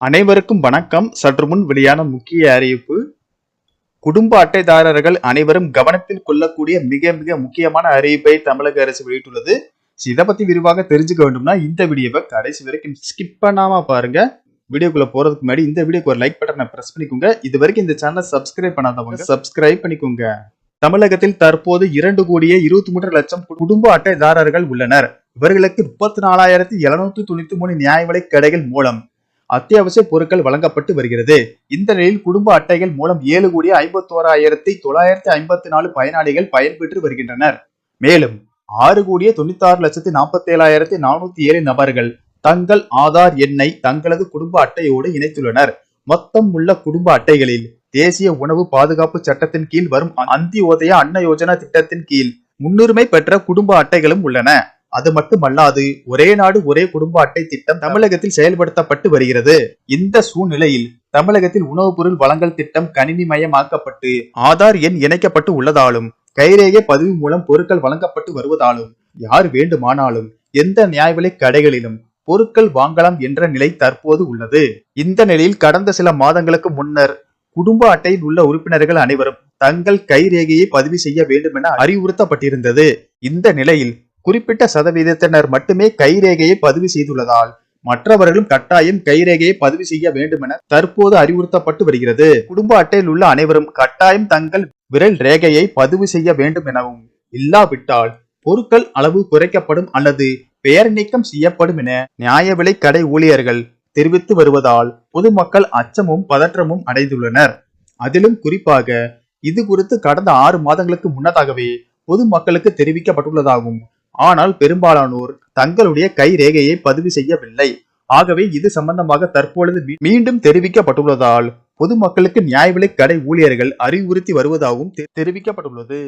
அனைவருக்கும் வணக்கம். சற்று முன் வெளியான முக்கிய அறிவிப்பு. குடும்ப அட்டைதாரர்கள் அனைவரும் கவனத்தில் கொள்ளக்கூடிய மிக மிக முக்கியமான அறிவிப்பை தமிழக அரசு வெளியிட்டுள்ளது. இதை பத்தி விரிவாக தெரிஞ்சுக்க வேண்டும்னா இந்த வீடியோவை கடைசி வரைக்கும் ஸ்கிப் பண்ணாம பாருங்க. வீடியோக்குள்ள போறதுக்கு முன்னாடி இந்த வீடியோக்கு ஒரு லைக் பட்டனை பிரஸ் பண்ணிக்கோங்க. இது வரைக்கும் இந்த சேனலை சப்ஸ்கிரைப் பண்ணாதவங்க சப்ஸ்கிரைப் பண்ணிக்கோங்க. தமிழகத்தில் தற்போது 2,23,00,000 குடும்ப அட்டைதாரர்கள் உள்ளனர். இவர்களுக்கு 34,793 நியாய விலைக் கடைகள் மூலம் அத்தியாவசிய பொருட்கள் வழங்கப்பட்டு வருகிறது. இந்த நிலையில் குடும்ப அட்டைகள் மூலம் 7,51,954 பயனாளிகள் பயன்பெற்று வருகின்றனர். மேலும் 6,96,47,407 நபர்கள் தங்கள் ஆதார் எண்ணை தங்களது குடும்ப அட்டையோடு இணைத்துள்ளனர். மொத்தம் உள்ள குடும்ப அட்டைகளில் தேசிய உணவு பாதுகாப்பு சட்டத்தின் கீழ் வரும் அந்தியோதயா அன்ன யோஜனா திட்டத்தின் கீழ் முன்னுரிமை பெற்ற குடும்ப அட்டைகளும் உள்ளன. அது மட்டுமல்லாது ஒரே நாடு ஒரே குடும்ப அட்டை திட்டம் தமிழகத்தில் செயல்படுத்தப்பட்டு வருகிறது. இந்த சூழ்நிலையில் தமிழகத்தில் உணவுப் பொருள் வழங்கல் திட்டம் கணினி மயமாக்கப்பட்டு ஆதார் எண் இணைக்கப்பட்டு உள்ளதாலும் கைரேகை பதிவு மூலம் பொருட்கள் வழங்கப்பட்டு வருவதாலும் யார் வேண்டுமானாலும் எந்த நியாய விலைக் கடைகளிலும் பொருட்கள் வாங்கலாம் என்ற நிலை தற்போது உள்ளது. இந்த நிலையில் கடந்த சில மாதங்களுக்கு முன்னர் குடும்ப அட்டையில் உள்ள உறுப்பினர்கள் அனைவரும் தங்கள் கைரேகையை பதிவு செய்ய வேண்டும் என அறிவுறுத்தப்பட்டிருந்தது. இந்த நிலையில் குறிப்பிட்ட சதவீதத்தினர் மட்டுமே கைரேகையை பதிவு செய்துள்ளதால் மற்றவர்களும் கட்டாயம் கைரேகையை பதிவு செய்ய வேண்டும் என தற்போது அறிவுறுத்தப்பட்டு வருகிறது. குடும்ப அட்டையில் உள்ள அனைவரும் கட்டாயம் தங்கள் விரல் ரேகையை பதிவு செய்ய வேண்டும் எனவும், இல்லாவிட்டால் பொருட்கள் அளவு குறைக்கப்படும் அல்லது பெயர் நீக்கம் செய்யப்படும் என நியாய விலை கடை ஊழியர்கள் தெரிவித்து வருவதால் பொதுமக்கள் அச்சமும் பதற்றமும் அடைந்துள்ளனர். அதிலும் குறிப்பாக இது குறித்து கடந்த 6 மாதங்களுக்கு முன்னதாகவே பொதுமக்களுக்கு தெரிவிக்கப்பட்டுள்ளதாகவும், ஆனால் பெரும்பாலானோர் தங்களுடைய கைரேகையை பதிவு செய்யவில்லை. ஆகவே இது சம்பந்தமாக தற்பொழுது மீண்டும் தெரிவிக்கப்பட்டுள்ளதால் பொதுமக்களுக்கு நியாய விலைக் கடை ஊழியர்கள் அறிவுறுத்தி வருவதாகவும் தெரிவிக்கப்பட்டுள்ளது.